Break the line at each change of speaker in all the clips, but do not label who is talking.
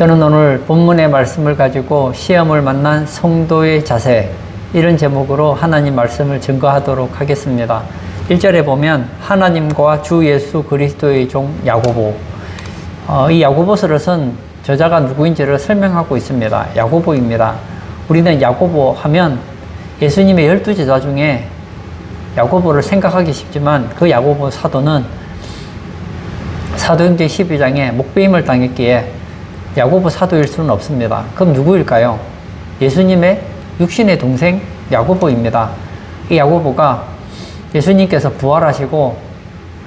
저는 오늘 본문의 말씀을 가지고 시험을 만난 성도의 자세, 이런 제목으로 하나님 말씀을 증거하도록 하겠습니다. 1절에 보면 하나님과 주 예수 그리스도의 종 야고보, 이 야고보서를 쓴 저자가 누구인지를 설명하고 있습니다. 야고보입니다. 우리는 야고보 하면 예수님의 12제자 중에 야고보를 생각하기 쉽지만 그 야고보 사도는 사도행전 12장에 목배임을 당했기에 야고보 사도일 수는 없습니다. 그럼 누구일까요? 예수님의 육신의 동생 야고보입니다. 이 야고보가 예수님께서 부활하시고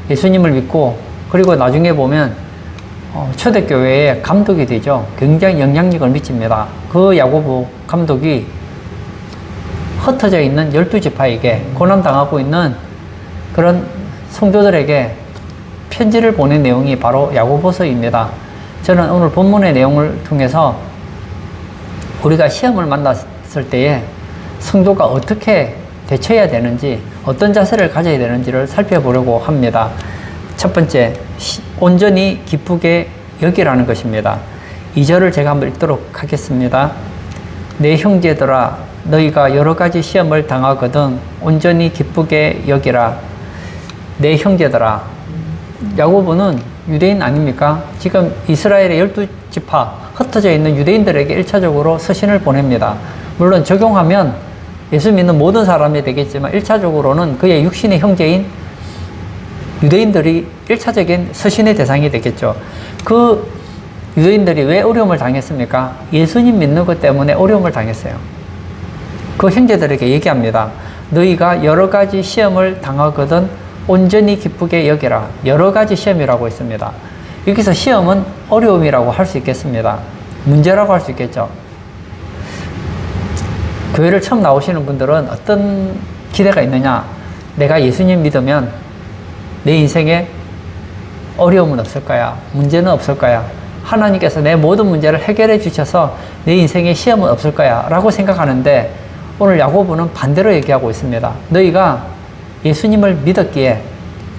예수님을 믿고 그리고 나중에 보면 초대교회의 감독이 되죠. 굉장히 영향력을 미칩니다. 그 야고보 감독이 흩어져 있는 12지파에게 고난당하고 있는 그런 성도들에게 편지를 보낸 내용이 바로 야고보서입니다. 저는 오늘 본문의 내용을 통해서 우리가 시험을 만났을 때에 성도가 어떻게 대처해야 되는지, 어떤 자세를 가져야 되는지를 살펴보려고 합니다. 첫 번째, 온전히 기쁘게 여기라는 것입니다. 2절을 제가 한번 읽도록 하겠습니다. 내 형제들아, 너희가 여러 가지 시험을 당하거든 온전히 기쁘게 여기라. 내 형제들아, 야고보는 유대인 아닙니까? 지금 이스라엘의 12지파 흩어져 있는 유대인들에게 1차적으로 서신을 보냅니다. 물론 적용하면 예수 믿는 모든 사람이 되겠지만 1차적으로는 그의 육신의 형제인 유대인들이 1차적인 서신의 대상이 되겠죠. 그 유대인들이 왜 어려움을 당했습니까? 예수님 믿는 것 때문에 어려움을 당했어요. 그 형제들에게 얘기합니다. 너희가 여러 가지 시험을 당하거든 온전히 기쁘게 여기라. 여러 가지 시험이라고 있습니다. 여기서 시험은 어려움이라고 할 수 있겠습니다. 문제라고 할 수 있겠죠. 교회를 처음 나오시는 분들은 어떤 기대가 있느냐? 내가 예수님 믿으면 내 인생에 어려움은 없을 거야. 문제는 없을 거야. 하나님께서 내 모든 문제를 해결해 주셔서 내 인생에 시험은 없을 거야 라고 생각하는데 오늘 야고보는 반대로 얘기하고 있습니다. 너희가 예수님을 믿었기에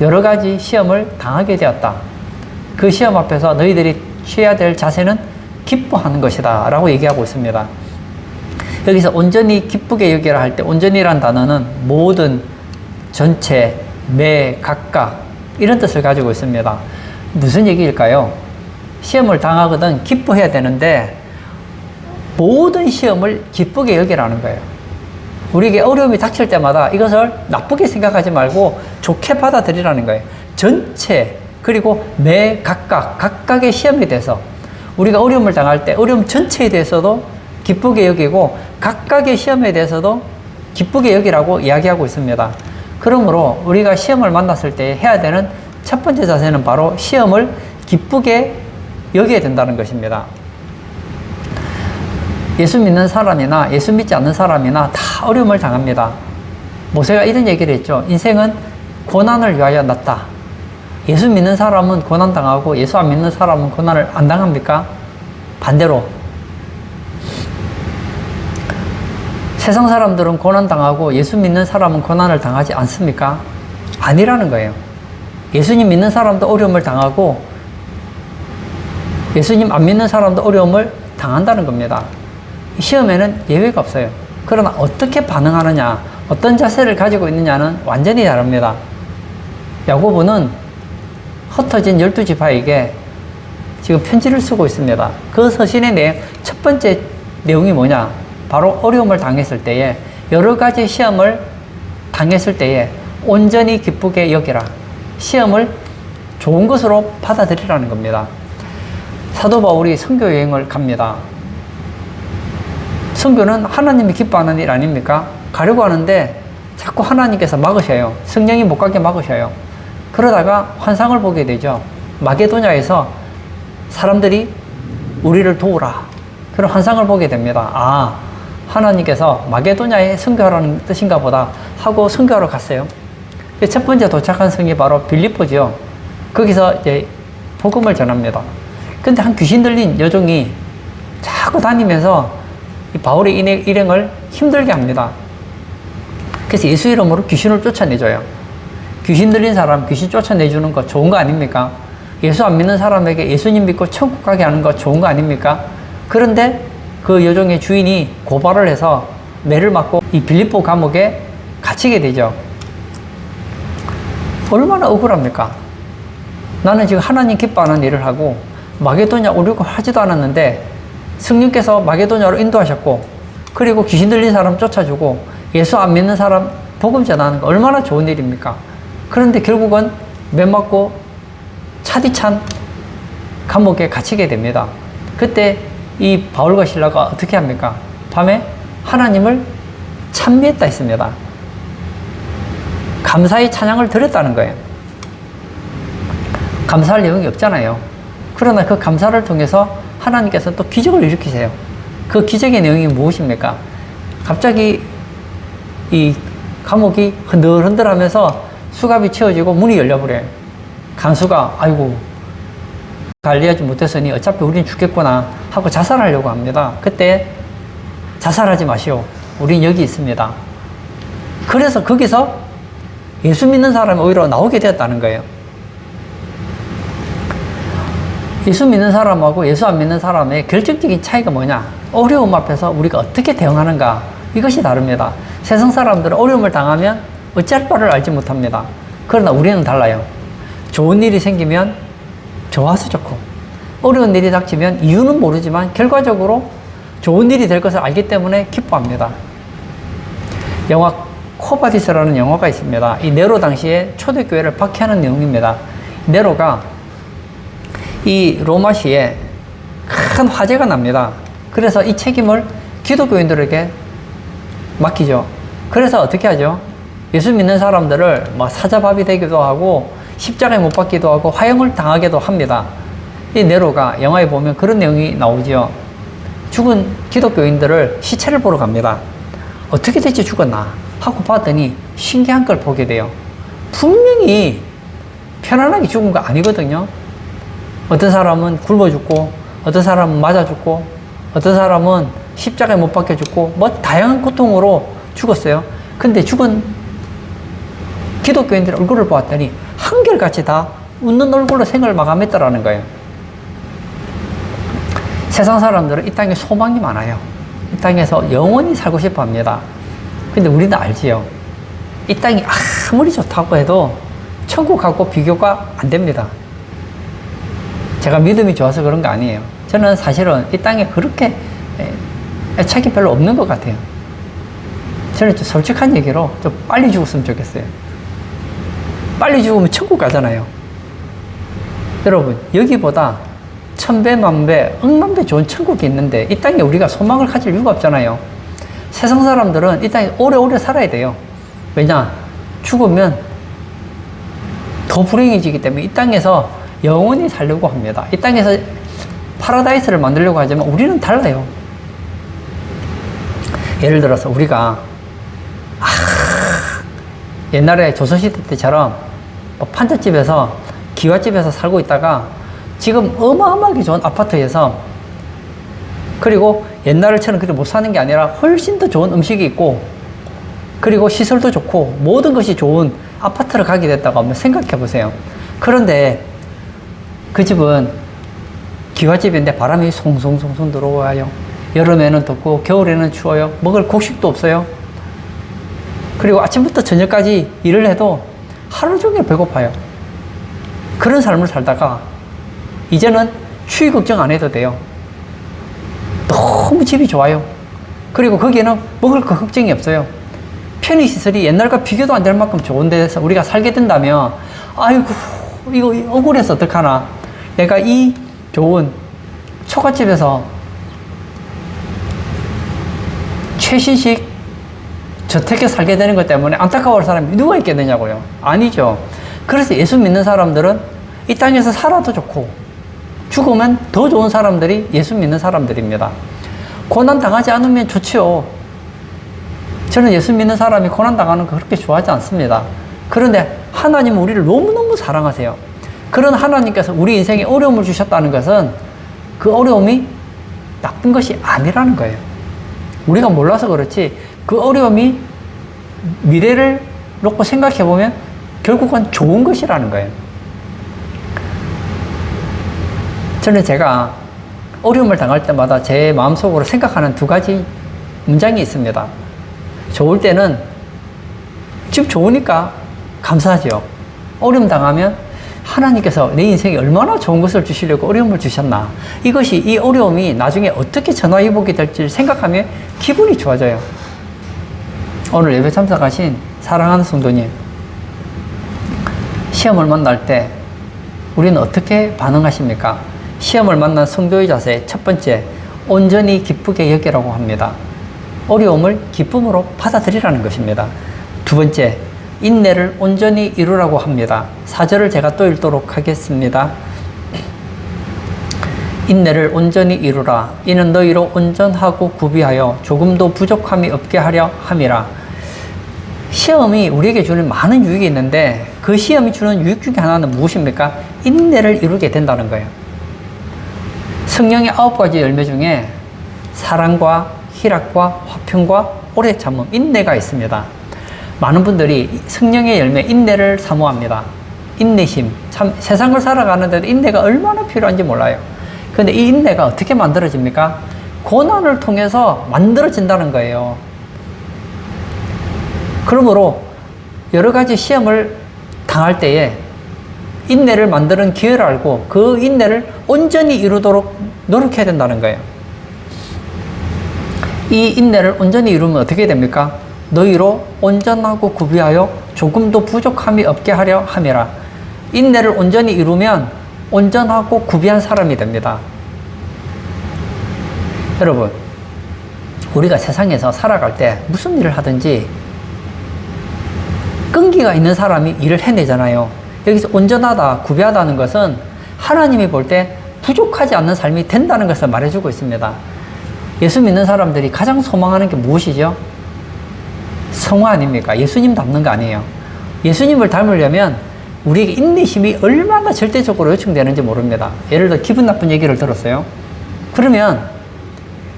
여러 가지 시험을 당하게 되었다. 그 시험 앞에서 너희들이 취해야 될 자세는 기뻐하는 것이다 라고 얘기하고 있습니다. 여기서 온전히 기쁘게 여기라 할 때 온전히란 단어는 모든, 전체, 매, 각각 이런 뜻을 가지고 있습니다. 무슨 얘기일까요? 시험을 당하거든 기뻐해야 되는데 모든 시험을 기쁘게 여기라는 거예요. 우리에게 어려움이 닥칠 때마다 이것을 나쁘게 생각하지 말고 좋게 받아들이라는 거예요. 전체 그리고 매 각각의 시험에 대해서 우리가 어려움을 당할 때 어려움 전체에 대해서도 기쁘게 여기고 각각의 시험에 대해서도 기쁘게 여기라고 이야기하고 있습니다. 그러므로 우리가 시험을 만났을 때 해야 되는 첫 번째 자세는 바로 시험을 기쁘게 여겨야 된다는 것입니다. 예수 믿는 사람이나 예수 믿지 않는 사람이나 다 어려움을 당합니다. 모세가 이런 얘기를 했죠. 인생은 고난을 위하여 났다. 예수 믿는 사람은 고난당하고 예수 안 믿는 사람은 고난을 안 당합니까? 반대로 세상 사람들은 고난당하고 예수 믿는 사람은 고난을 당하지 않습니까? 아니라는 거예요. 예수님 믿는 사람도 어려움을 당하고 예수님 안 믿는 사람도 어려움을 당한다는 겁니다. 시험에는 예외가 없어요. 그러나 어떻게 반응하느냐, 어떤 자세를 가지고 있느냐는 완전히 다릅니다. 야고보는 흩어진 12지파에게 지금 편지를 쓰고 있습니다. 그 서신의 첫 번째 내용이 뭐냐? 바로 어려움을 당했을 때에, 여러 가지 시험을 당했을 때에 온전히 기쁘게 여기라. 시험을 좋은 것으로 받아들이라는 겁니다. 사도 바울이 선교 여행을 갑니다. 선교는 하나님이 기뻐하는 일 아닙니까? 가려고 하는데 자꾸 하나님께서 막으셔요. 성령이 못 가게 막으셔요. 그러다가 환상을 보게 되죠. 마게도냐에서 사람들이 우리를 도우라. 그런 환상을 보게 됩니다. 아, 하나님께서 마게도냐에 선교하라는 뜻인가 보다 하고 선교하러 갔어요. 첫 번째 도착한 성이 바로 빌립보죠. 거기서 이제 복음을 전합니다. 근데 한 귀신 들린 여종이 자꾸 다니면서 이 바울의 일행을 힘들게 합니다. 그래서 예수 이름으로 귀신을 쫓아내줘요. 귀신 들린 사람 귀신 쫓아내주는 거 좋은 거 아닙니까? 예수 안 믿는 사람에게 예수님 믿고 천국 가게 하는 거 좋은 거 아닙니까? 그런데 그 여종의 주인이 고발을 해서 매를 맞고 이 빌립보 감옥에 갇히게 되죠. 얼마나 억울합니까? 나는 지금 하나님 기뻐하는 일을 하고 마게도냐 오려고 하지도 않았는데 성령께서 마게도냐로 인도하셨고, 그리고 귀신 들린 사람 쫓아주고 예수 안 믿는 사람 복음 전하는 거 얼마나 좋은 일입니까? 그런데 결국은 매 맞고 차디찬 감옥에 갇히게 됩니다. 그때 이 바울과 실라가 어떻게 합니까? 밤에 하나님을 찬미했다 했습니다. 감사의 찬양을 드렸다는 거예요. 감사할 내용이 없잖아요. 그러나 그 감사를 통해서 하나님께서 또 기적을 일으키세요. 그 기적의 내용이 무엇입니까? 갑자기 이 감옥이 흔들흔들 하면서 수갑이 채워지고 문이 열려버려요. 간수가 아이고 관리하지 못했으니 어차피 우린 죽겠구나 하고 자살하려고 합니다. 그때 자살하지 마시오. 우린 여기 있습니다. 그래서 거기서 예수 믿는 사람이 오히려 나오게 되었다는 거예요. 예수 믿는 사람하고 예수 안 믿는 사람의 결정적인 차이가 뭐냐? 어려움 앞에서 우리가 어떻게 대응하는가? 이것이 다릅니다. 세상 사람들은 어려움을 당하면 어찌할 바를 알지 못합니다. 그러나 우리는 달라요. 좋은 일이 생기면 좋아서 좋고, 어려운 일이 닥치면 이유는 모르지만 결과적으로 좋은 일이 될 것을 알기 때문에 기뻐합니다. 영화 코바디스라는 영화가 있습니다. 이 네로 당시에 초대교회를 박해하는 내용입니다. 네로가 이 로마시에 큰 화재가 납니다. 그래서 이 책임을 기독교인들에게 맡기죠. 그래서 어떻게 하죠? 예수 믿는 사람들을 사자밥이 되기도 하고 십자가에 못 박기도 하고 화형을 당하기도 합니다. 이 네로가 영화에 보면 그런 내용이 나오죠. 죽은 기독교인들을 시체를 보러 갑니다. 어떻게 대체 죽었나 하고 봤더니 신기한 걸 보게 돼요. 분명히 편안하게 죽은 거 아니거든요. 어떤 사람은 굶어 죽고, 어떤 사람은 맞아 죽고, 어떤 사람은 십자가에 못 박혀 죽고, 다양한 고통으로 죽었어요. 근데 죽은 기독교인들의 얼굴을 보았더니 한결같이 다 웃는 얼굴로 생을 마감했다라는 거예요. 세상 사람들은 이 땅에 소망이 많아요. 이 땅에서 영원히 살고 싶어 합니다. 근데 우리는 알지요. 이 땅이 아무리 좋다고 해도 천국하고 비교가 안 됩니다. 제가 믿음이 좋아서 그런 거 아니에요. 저는 사실은 이 땅에 그렇게 애착이 별로 없는 것 같아요. 저는 좀 솔직한 얘기로 좀 빨리 죽었으면 좋겠어요. 빨리 죽으면 천국 가잖아요. 여러분, 여기보다 천배, 만배, 억만배 좋은 천국이 있는데 이 땅에 우리가 소망을 가질 이유가 없잖아요. 세상 사람들은 이 땅에 오래오래 살아야 돼요. 왜냐? 죽으면 더 불행해지기 때문에 이 땅에서 영원히 살려고 합니다. 이 땅에서 파라다이스를 만들려고 하지만 우리는 달라요. 예를 들어서 우리가 옛날에 조선시대 때처럼 판잣집에서 기와집에서 살고 있다가 지금 어마어마하게 좋은 아파트에서, 그리고 옛날처럼 그렇게 못 사는 게 아니라 훨씬 더 좋은 음식이 있고, 그리고 시설도 좋고 모든 것이 좋은 아파트를 가게 됐다고 한번 생각해 보세요. 그런데 그 집은 기와집인데 바람이 송송송송 들어와요. 여름에는 덥고 겨울에는 추워요. 먹을 곡식도 없어요. 그리고 아침부터 저녁까지 일을 해도 하루 종일 배고파요. 그런 삶을 살다가 이제는 추위 걱정 안 해도 돼요. 너무 집이 좋아요. 그리고 거기에는 먹을 거 걱정이 없어요. 편의시설이 옛날과 비교도 안 될 만큼 좋은 데서 우리가 살게 된다면, 아이고 이거 억울해서 어떡하나, 내가 이 좋은 초가집에서 최신식 저택에 살게 되는 것 때문에 안타까워할 사람이 누가 있겠느냐고요. 아니죠. 그래서 예수 믿는 사람들은 이 땅에서 살아도 좋고 죽으면 더 좋은 사람들이 예수 믿는 사람들입니다. 고난 당하지 않으면 좋지요. 저는 예수 믿는 사람이 고난 당하는 거 그렇게 좋아하지 않습니다. 그런데 하나님은 우리를 너무너무 사랑하세요. 그런 하나님께서 우리 인생에 어려움을 주셨다는 것은 그 어려움이 나쁜 것이 아니라는 거예요. 우리가 몰라서 그렇지 그 어려움이 미래를 놓고 생각해 보면 결국은 좋은 것이라는 거예요. 저는 제가 어려움을 당할 때마다 제 마음속으로 생각하는 두 가지 문장이 있습니다. 좋을 때는 지금 좋으니까 감사하죠. 어려움 당하면 하나님께서 내 인생에 얼마나 좋은 것을 주시려고 어려움을 주셨나. 이것이 이 어려움이 나중에 어떻게 전화위복이 될지 생각하면 기분이 좋아져요. 오늘 예배 참석하신 사랑하는 성도님, 시험을 만날 때 우리는 어떻게 반응하십니까? 시험을 만난 성도의 자세, 첫 번째, 온전히 기쁘게 여기라고 합니다. 어려움을 기쁨으로 받아들이라는 것입니다. 두 번째, 인내를 온전히 이루라고 합니다. 4절을 제가 또 읽도록 하겠습니다. 인내를 온전히 이루라. 이는 너희로 온전하고 구비하여 조금도 부족함이 없게 하려 함이라. 시험이 우리에게 주는 많은 유익이 있는데 그 시험이 주는 유익 중에 하나는 무엇입니까? 인내를 이루게 된다는 거예요. 성령의 9가지 열매 중에 사랑과 희락과 화평과 오래 참음, 인내가 있습니다. 많은 분들이 성령의 열매, 인내를 사모합니다. 인내심, 참 세상을 살아가는데도 인내가 얼마나 필요한지 몰라요. 그런데 이 인내가 어떻게 만들어집니까? 고난을 통해서 만들어진다는 거예요. 그러므로 여러 가지 시험을 당할 때에 인내를 만드는 기회를 알고 그 인내를 온전히 이루도록 노력해야 된다는 거예요. 이 인내를 온전히 이루면 어떻게 됩니까? 너희로 온전하고 구비하여 조금도 부족함이 없게 하려 함이라. 인내를 온전히 이루면 온전하고 구비한 사람이 됩니다. 여러분, 우리가 세상에서 살아갈 때 무슨 일을 하든지 끈기가 있는 사람이 일을 해내잖아요. 여기서 온전하다, 구비하다는 것은 하나님이 볼 때 부족하지 않는 삶이 된다는 것을 말해주고 있습니다. 예수 믿는 사람들이 가장 소망하는 게 무엇이죠? 성화 아닙니까? 예수님 닮는 거 아니에요. 예수님을 닮으려면 우리에게 인내심이 얼마나 절대적으로 요청되는지 모릅니다. 예를 들어 기분 나쁜 얘기를 들었어요. 그러면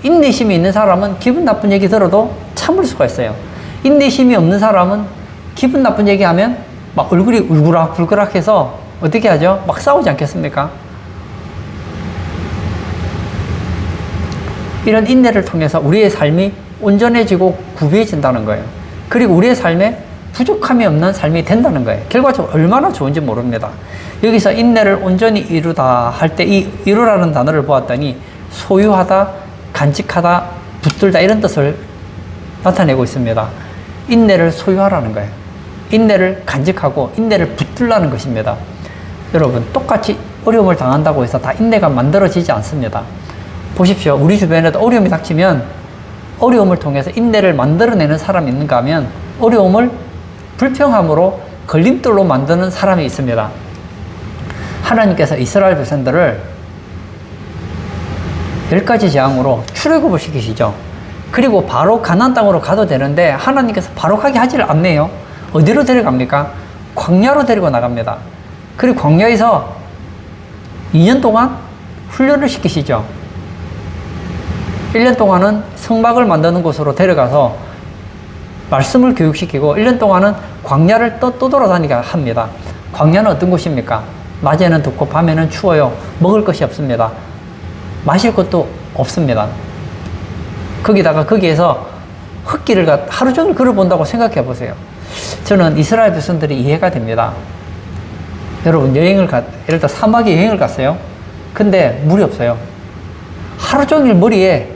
인내심이 있는 사람은 기분 나쁜 얘기 들어도 참을 수가 있어요. 인내심이 없는 사람은 기분 나쁜 얘기하면 막 얼굴이 울그락불그락해서 어떻게 하죠? 막 싸우지 않겠습니까? 이런 인내를 통해서 우리의 삶이 온전해지고 구비해진다는 거예요. 그리고 우리의 삶에 부족함이 없는 삶이 된다는 거예요. 결과적으로 얼마나 좋은지 모릅니다. 여기서 인내를 온전히 이루다 할 때 이 이루라는 단어를 보았더니 소유하다, 간직하다, 붙들다 이런 뜻을 나타내고 있습니다. 인내를 소유하라는 거예요. 인내를 간직하고 인내를 붙들라는 것입니다. 여러분, 똑같이 어려움을 당한다고 해서 다 인내가 만들어지지 않습니다. 보십시오. 우리 주변에도 어려움이 닥치면 어려움을 통해서 인내를 만들어내는 사람이 있는가 하면 어려움을 불평함으로 걸림돌로 만드는 사람이 있습니다. 하나님께서 이스라엘 백성들을 10가지 재앙으로 출애굽을 시키시죠. 그리고 바로 가나안 땅으로 가도 되는데 하나님께서 바로 가게 하지를 않네요. 어디로 데려갑니까? 광야로 데리고 나갑니다. 그리고 광야에서 2년 동안 훈련을 시키시죠. 1년 동안은 성막을 만드는 곳으로 데려가서 말씀을 교육시키고 1년 동안은 광야를 또 돌아다니게 합니다. 광야는 어떤 곳입니까? 낮에는 덥고 밤에는 추워요. 먹을 것이 없습니다. 마실 것도 없습니다. 거기에서 흙길을 하루 종일 걸어본다고 생각해 보세요. 저는 이스라엘 백성들이 이해가 됩니다. 여러분, 예를 들어 사막에 여행을 갔어요. 근데 물이 없어요. 하루 종일 머리에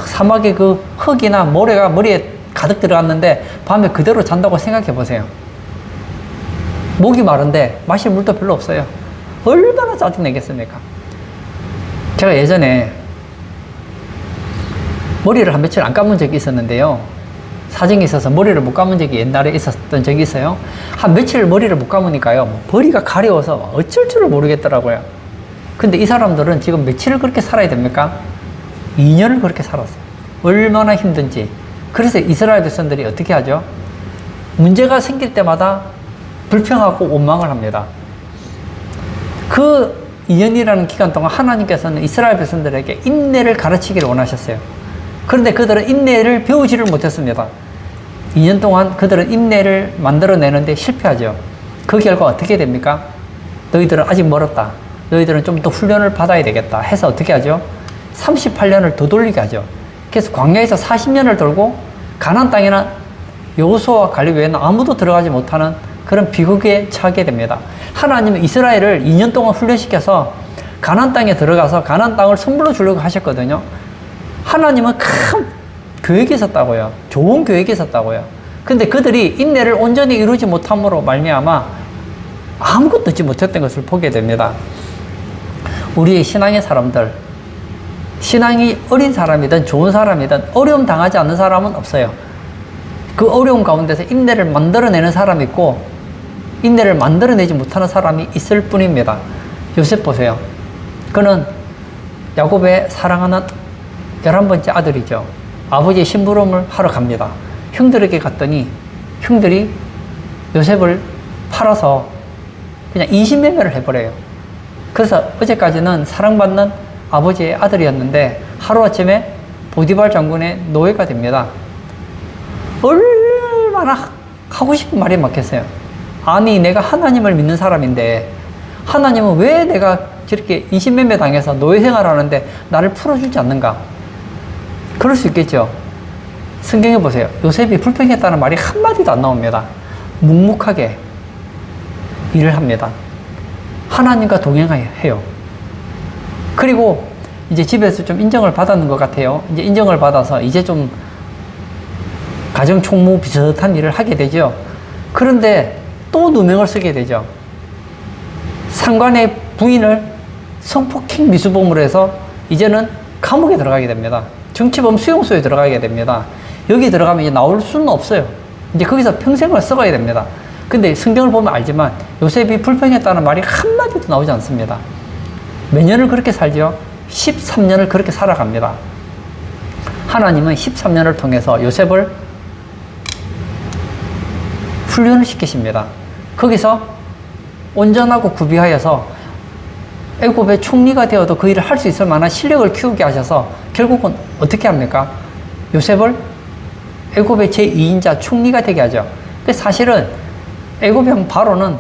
사막의 그 흙이나 모래가 머리에 가득 들어갔는데 밤에 그대로 잔다고 생각해 보세요. 목이 마른데 마실 물도 별로 없어요. 얼마나 짜증내겠습니까? 제가 예전에 머리를 한 며칠 안 감은 적이 있었는데요. 사정이 있어서 머리를 못 감은 적이 옛날에 있었던 적이 있어요. 한 며칠 머리를 못 감으니까요, 머리가 가려워서 어쩔 줄을 모르겠더라고요. 근데 이 사람들은 지금 며칠을 그렇게 살아야 됩니까? 2년을 그렇게 살았어요. 얼마나 힘든지. 그래서 이스라엘 백성들이 어떻게 하죠? 문제가 생길 때마다 불평하고 원망을 합니다. 그 2년이라는 기간 동안 하나님께서는 이스라엘 백성들에게 인내를 가르치기를 원하셨어요. 그런데 그들은 인내를 배우지를 못했습니다. 2년 동안 그들은 인내를 만들어내는데 실패하죠. 그 결과 어떻게 됩니까? 너희들은 아직 멀었다. 너희들은 좀 더 훈련을 받아야 되겠다 해서 어떻게 하죠? 38년을 더 돌리게 하죠. 그래서 광야에서 40년을 돌고 가나안 땅에는 여호수아와 갈렙 외에는 아무도 들어가지 못하는 그런 비극에 처하게 됩니다. 하나님은 이스라엘을 2년 동안 훈련시켜서 가나안 땅에 들어가서 가나안 땅을 선물로 주려고 하셨거든요. 하나님은 큰 계획이 있었다고요. 좋은 계획이 있었다고요. 근데 그들이 인내를 온전히 이루지 못함으로 말미암아 아무것도 얻지 못했던 것을 보게 됩니다. 우리의 신앙의 사람들, 신앙이 어린 사람이든 좋은 사람이든 어려움 당하지 않는 사람은 없어요. 그 어려움 가운데서 인내를 만들어내는 사람이 있고 인내를 만들어내지 못하는 사람이 있을 뿐입니다. 요셉 보세요. 그는 야곱의 사랑하는 11번째 아들이죠. 아버지의 심부름을 하러 갑니다. 형들에게 갔더니 형들이 요셉을 팔아서 그냥 인신매매를 해버려요. 그래서 어제까지는 사랑받는 아버지의 아들이었는데 하루아침에 보디발 장군의 노예가 됩니다. 얼마나 하고 싶은 말이 많겠어요. 아니 내가 하나님을 믿는 사람인데 하나님은 왜 내가 저렇게 인신매매 당해서 노예 생활하는데 나를 풀어주지 않는가? 그럴 수 있겠죠. 성경에 보세요. 요셉이 불평했다는 말이 한마디도 안 나옵니다. 묵묵하게 일을 합니다. 하나님과 동행해요. 그리고 이제 집에서 좀 인정을 받았는 것 같아요. 이제 인정을 받아서 이제 좀 가정총무 비슷한 일을 하게 되죠. 그런데 또 누명을 쓰게 되죠. 상관의 부인을 성폭행 미수범으로 해서 이제는 감옥에 들어가게 됩니다. 정치범 수용소에 들어가게 됩니다. 여기 들어가면 이제 나올 수는 없어요. 이제 거기서 평생을 썩어야 됩니다. 근데 성경을 보면 알지만 요셉이 불평했다는 말이 한마디도 나오지 않습니다. 몇 년을 그렇게 살죠? 13년을 그렇게 살아갑니다. 하나님은 13년을 통해서 요셉을 훈련을 시키십니다. 거기서 온전하고 구비하여서 애굽의 총리가 되어도 그 일을 할 수 있을 만한 실력을 키우게 하셔서 결국은 어떻게 합니까? 요셉을 애굽의 제2인자 총리가 되게 하죠. 사실은 애굽 왕 바로는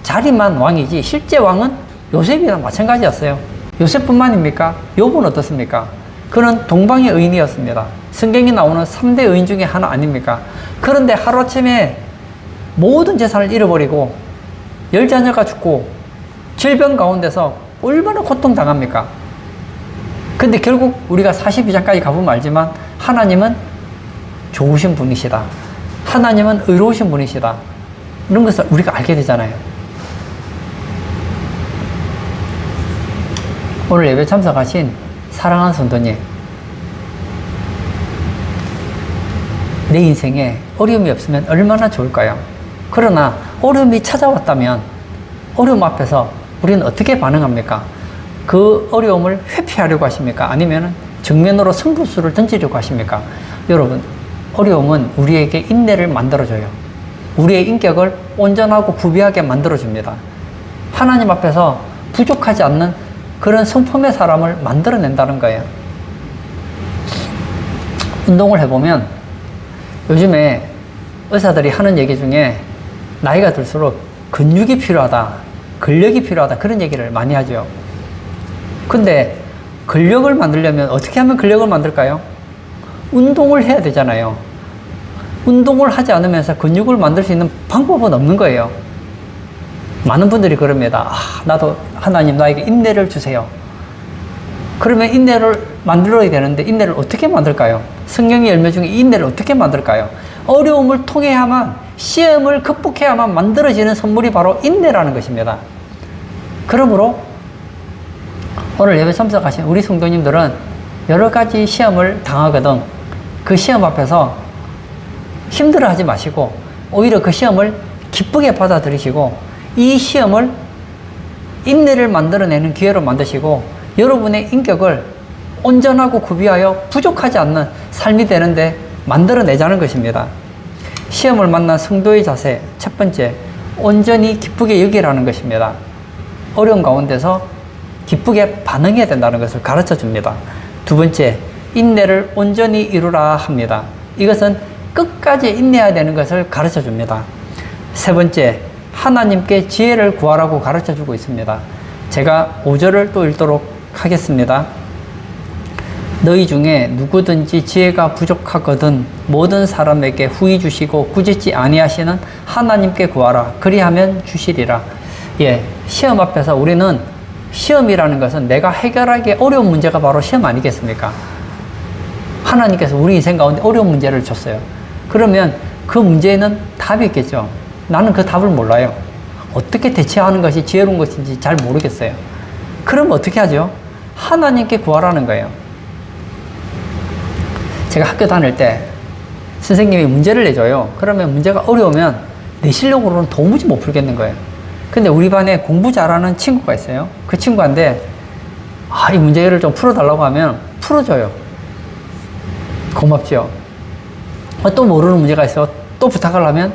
자리만 왕이지 실제 왕은 요셉이랑 마찬가지였어요. 요셉뿐만입니까? 욥은 어떻습니까? 그는 동방의 의인이었습니다. 성경에 나오는 3대 의인 중에 하나 아닙니까? 그런데 하루아침에 모든 재산을 잃어버리고 10자녀가 죽고 질병 가운데서 얼마나 고통당합니까? 근데 결국 우리가 42장까지 가보면 알지만 하나님은 좋으신 분이시다. 하나님은 의로우신 분이시다. 이런 것을 우리가 알게 되잖아요. 오늘 예배 참석하신 사랑하는 성도님, 내 인생에 어려움이 없으면 얼마나 좋을까요? 그러나 어려움이 찾아왔다면 어려움 앞에서 우리는 어떻게 반응합니까? 그 어려움을 회피하려고 하십니까? 아니면 정면으로 승부수를 던지려고 하십니까? 여러분, 어려움은 우리에게 인내를 만들어줘요. 우리의 인격을 온전하고 구비하게 만들어줍니다. 하나님 앞에서 부족하지 않는 그런 성품의 사람을 만들어낸다는 거예요. 운동을 해보면 요즘에 의사들이 하는 얘기 중에 나이가 들수록 근육이 필요하다, 근력이 필요하다 그런 얘기를 많이 하죠. 근데 근력을 만들려면 어떻게 하면 근력을 만들까요? 운동을 해야 되잖아요. 운동을 하지 않으면서 근육을 만들 수 있는 방법은 없는 거예요. 많은 분들이 그럽니다. 나도 하나님 나에게 인내를 주세요. 그러면 인내를 만들어야 되는데 인내를 어떻게 만들까요? 성경의 열매 중에 인내를 어떻게 만들까요? 어려움을 통해야만, 시험을 극복해야만 만들어지는 선물이 바로 인내라는 것입니다. 그러므로 오늘 예배 참석하신 우리 성도님들은 여러 가지 시험을 당하거든 그 시험 앞에서 힘들어하지 마시고 오히려 그 시험을 기쁘게 받아들이시고 이 시험을 인내를 만들어내는 기회로 만드시고 여러분의 인격을 온전하고 구비하여 부족하지 않는 삶이 되는데 만들어내자는 것입니다. 시험을 만난 성도의 자세, 첫 번째, 온전히 기쁘게 여기라는 것입니다. 어려운 가운데서 기쁘게 반응해야 된다는 것을 가르쳐 줍니다. 두 번째, 인내를 온전히 이루라 합니다. 이것은 끝까지 인내해야 되는 것을 가르쳐 줍니다. 세 번째, 하나님께 지혜를 구하라고 가르쳐 주고 있습니다. 제가 5절을 또 읽도록 하겠습니다. 너희 중에 누구든지 지혜가 부족하거든 모든 사람에게 후히 주시고 꾸짖지 아니하시는 하나님께 구하라. 그리하면 주시리라. 예, 시험 앞에서 우리는 시험이라는 것은 내가 해결하기 어려운 문제가 바로 시험 아니겠습니까? 하나님께서 우리 인생 가운데 어려운 문제를 줬어요. 그러면 그 문제에는 답이 있겠죠. 나는 그 답을 몰라요. 어떻게 대처하는 것이 지혜로운 것인지 잘 모르겠어요. 그럼 어떻게 하죠? 하나님께 구하라는 거예요. 제가 학교 다닐 때 선생님이 문제를 내줘요. 그러면 문제가 어려우면 내 실력으로는 도무지 못 풀겠는 거예요. 근데 우리 반에 공부 잘하는 친구가 있어요. 그 친구한테 이 문제를 좀 풀어달라고 하면 풀어줘요. 고맙죠. 또 모르는 문제가 있어. 또 부탁을 하면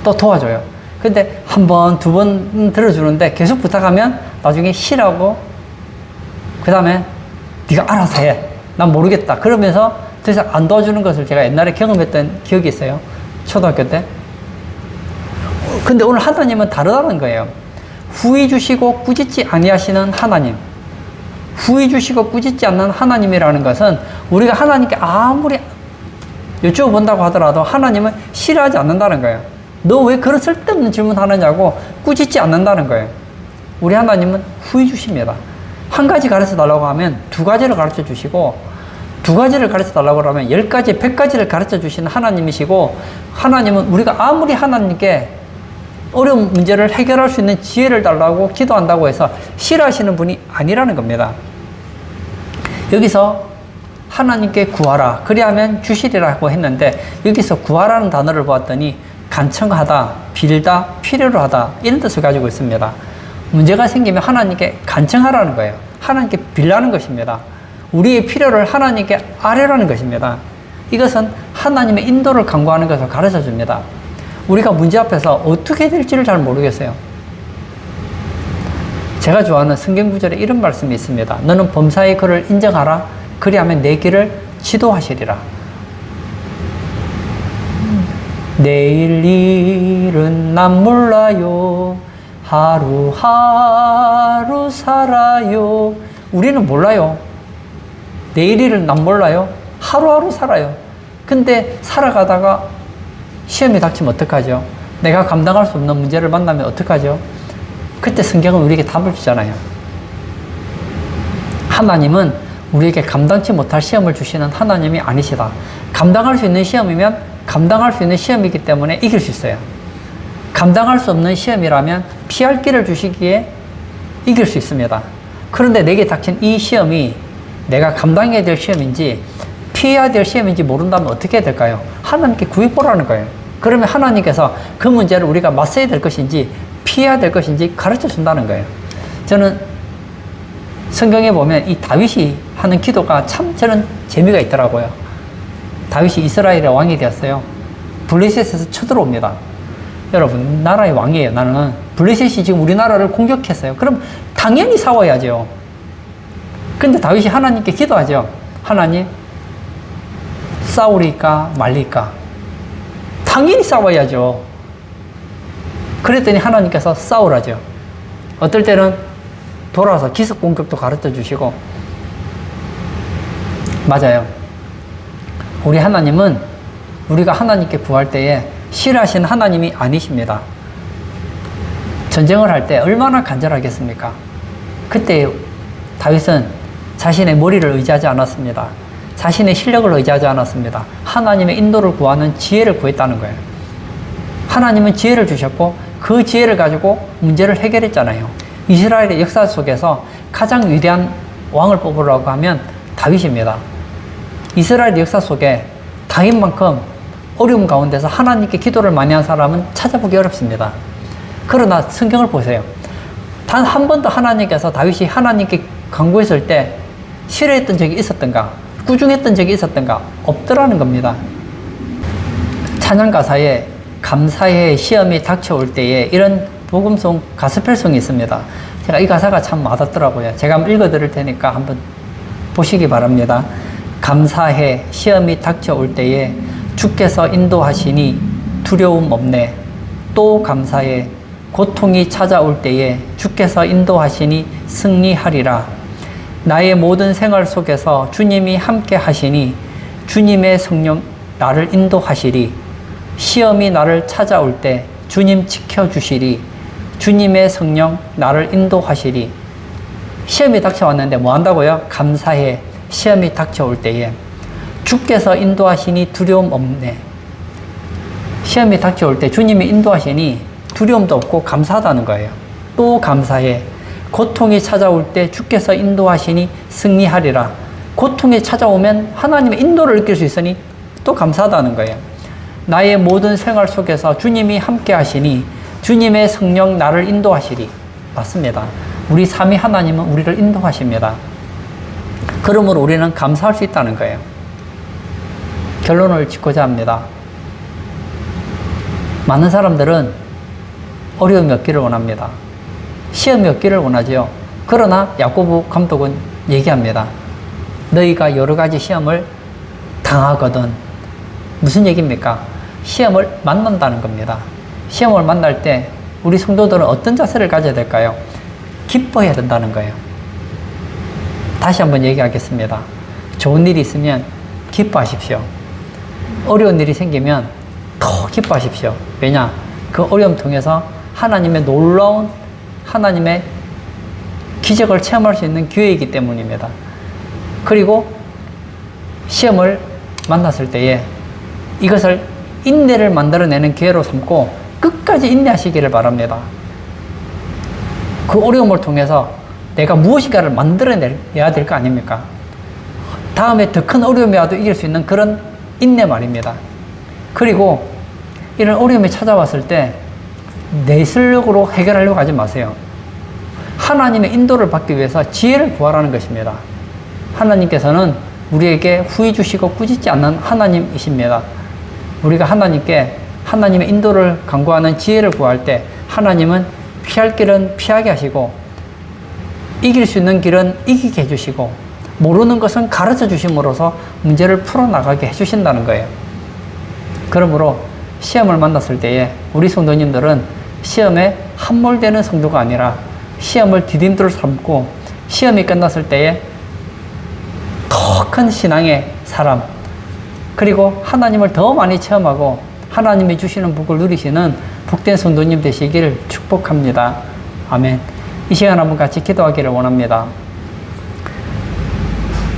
또 도와줘요. 근데 한 번, 두 번 들어주는데 계속 부탁하면 나중에 싫어하고 그 다음에 네가 알아서 해. 난 모르겠다. 그러면서 더 이상 안 도와주는 것을 제가 옛날에 경험했던 기억이 있어요. 초등학교 때. 근데 오늘 하나님은 다르다는 거예요. 후히 주시고 꾸짖지 아니하시는 하나님. 후히 주시고 꾸짖지 않는 하나님이라는 것은 우리가 하나님께 아무리 여쭤본다고 하더라도 하나님은 싫어하지 않는다는 거예요. 너 왜 그런 쓸데없는 질문 하느냐고 꾸짖지 않는다는 거예요. 우리 하나님은 후히 주십니다. 한 가지 가르쳐 달라고 하면 두 가지를 가르쳐 주시고 두 가지를 가르쳐 달라고 하면 10가지, 100가지를 가르쳐 주시는 하나님이시고 하나님은 우리가 아무리 하나님께 어려운 문제를 해결할 수 있는 지혜를 달라고 기도한다고 해서 싫어하시는 분이 아니라는 겁니다. 여기서 하나님께 구하라. 그리하면 주시리라고 했는데 여기서 구하라는 단어를 보았더니 간청하다, 빌다, 필요로 하다 이런 뜻을 가지고 있습니다. 문제가 생기면 하나님께 간청하라는 거예요. 하나님께 빌라는 것입니다. 우리의 필요를 하나님께 아뢰라는 것입니다. 이것은 하나님의 인도를 강구하는 것을 가르쳐 줍니다. 우리가 문제 앞에서 어떻게 될지를 잘 모르겠어요. 제가 좋아하는 성경 구절에 이런 말씀이 있습니다. 너는 범사의 그를 인정하라. 그리하면 내 길을 지도하시리라. 내일 일은 난 몰라요. 하루하루 살아요. 우리는 몰라요. 내일 일은 난 몰라요. 하루하루 살아요. 근데 살아가다가 시험이 닥치면 어떡하죠? 내가 감당할 수 없는 문제를 만나면 어떡하죠? 그때 성경은 우리에게 답을 주잖아요. 하나님은 우리에게 감당치 못할 시험을 주시는 하나님이 아니시다. 감당할 수 있는 시험이면 감당할 수 있는 시험이기 때문에 이길 수 있어요. 감당할 수 없는 시험이라면 피할 길을 주시기에 이길 수 있습니다. 그런데 내게 닥친 이 시험이 내가 감당해야 될 시험인지 피해야 될 시험인지 모른다면 어떻게 해야 될까요? 하나님께 구해보라는 거예요. 그러면 하나님께서 그 문제를 우리가 맞서야 될 것인지 피해야 될 것인지 가르쳐 준다는 거예요. 저는 성경에 보면 이 다윗이 하는 기도가 참 저는 재미가 있더라고요. 다윗이 이스라엘의 왕이 되었어요. 블레셋에서 쳐들어옵니다. 여러분, 나라의 왕이에요. 나는 블레셋이 지금 우리나라를 공격했어요. 그럼 당연히 싸워야죠. 근데 다윗이 하나님께 기도하죠. 하나님, 싸우리까 말리까? 당연히 싸워야죠. 그랬더니 하나님께서 싸우라죠. 어떨 때는 돌아서 기습 공격도 가르쳐 주시고. 맞아요. 우리 하나님은 우리가 하나님께 구할 때에 싫어하시는 하나님이 아니십니다. 전쟁을 할 때 얼마나 간절하겠습니까? 그때 다윗은 자신의 머리를 의지하지 않았습니다. 자신의 실력을 의지하지 않았습니다. 하나님의 인도를 구하는 지혜를 구했다는 거예요. 하나님은 지혜를 주셨고 그 지혜를 가지고 문제를 해결했잖아요. 이스라엘의 역사 속에서 가장 위대한 왕을 뽑으라고 하면 다윗입니다. 이스라엘 역사 속에 다윗만큼 어려움 가운데서 하나님께 기도를 많이 한 사람은 찾아보기 어렵습니다. 그러나 성경을 보세요. 단 한 번도 하나님께서 다윗이 하나님께 간구했을 때 싫어했던 적이 있었던가? 꾸중했던 적이 있었던가? 없더라는 겁니다. 찬양 가사에 감사의 시험이 닥쳐올 때에 이런 복음송 가스펠송이 있습니다. 제가 이 가사가 참 와닿더라고요. 제가 한번 읽어드릴 테니까 한번 보시기 바랍니다. 감사해 시험이 닥쳐올 때에 주께서 인도하시니 두려움 없네. 또 감사해 고통이 찾아올 때에 주께서 인도하시니 승리하리라. 나의 모든 생활 속에서 주님이 함께 하시니 주님의 성령 나를 인도하시리. 시험이 나를 찾아올 때 주님 지켜주시리. 주님의 성령 나를 인도하시리. 시험이 닥쳐왔는데 뭐 한다고요? 감사해. 시험이 닥쳐올 때에 주께서 인도하시니 두려움 없네. 시험이 닥쳐올 때 주님이 인도하시니 두려움도 없고 감사하다는 거예요. 또 감사해. 고통이 찾아올 때 주께서 인도하시니 승리하리라. 고통이 찾아오면 하나님의 인도를 느낄 수 있으니 또 감사하다는 거예요. 나의 모든 생활 속에서 주님이 함께 하시니 주님의 성령 나를 인도하시리. 맞습니다. 우리 삼위 하나님은 우리를 인도하십니다. 그러므로 우리는 감사할 수 있다는 거예요. 결론을 짓고자 합니다. 많은 사람들은 어려움이 없기를 원합니다. 시험이 없기를 원하지요. 그러나 야고보 감독은 얘기합니다. 너희가 여러 가지 시험을 당하거든. 무슨 얘기입니까? 시험을 만난다는 겁니다. 시험을 만날 때 우리 성도들은 어떤 자세를 가져야 될까요? 기뻐해야 된다는 거예요. 다시 한번 얘기하겠습니다. 좋은 일이 있으면 기뻐하십시오. 어려운 일이 생기면 더 기뻐하십시오. 왜냐? 그 어려움 통해서 하나님의 놀라운 하나님의 기적을 체험할 수 있는 기회이기 때문입니다. 그리고 시험을 만났을 때에 이것을 인내를 만들어내는 기회로 삼고 끝까지 인내하시기를 바랍니다. 그 어려움을 통해서 내가 무엇인가를 만들어내야 될 거 아닙니까? 다음에 더 큰 어려움이 와도 이길 수 있는 그런 인내 말입니다. 그리고 이런 어려움이 찾아왔을 때 내 실력으로 해결하려고 하지 마세요. 하나님의 인도를 받기 위해서 지혜를 구하라는 것입니다. 하나님께서는 우리에게 후회 주시고 꾸짖지 않는 하나님이십니다. 우리가 하나님께 하나님의 인도를 간구하는 지혜를 구할 때 하나님은 피할 길은 피하게 하시고 이길 수 있는 길은 이기게 해주시고 모르는 것은 가르쳐 주심으로써 문제를 풀어나가게 해주신다는 거예요. 그러므로 시험을 만났을 때에 우리 성도님들은 시험에 함몰되는 성도가 아니라 시험을 디딤돌 삼고 시험이 끝났을 때에 더 큰 신앙의 사람, 그리고 하나님을 더 많이 체험하고 하나님이 주시는 복을 누리시는 복된 성도님 되시기를 축복합니다. 아멘. 이 시간 한번 같이 기도하기를 원합니다.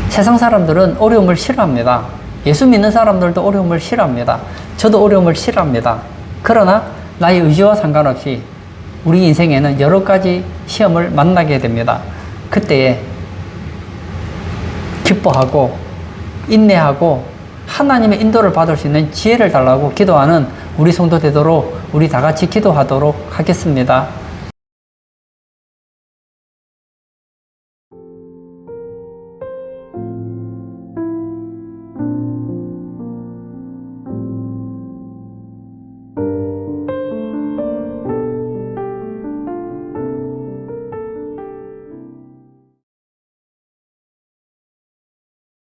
세상 사람들은 어려움을 싫어합니다. 예수 믿는 사람들도 어려움을 싫어합니다. 저도 어려움을 싫어합니다. 그러나 나의 의지와 상관없이 우리 인생에는 여러 가지 시험을 만나게 됩니다. 그때에 기뻐하고 인내하고 하나님의 인도를 받을 수 있는 지혜를 달라고 기도하는 우리 성도 되도록 우리 다 같이 기도하도록 하겠습니다.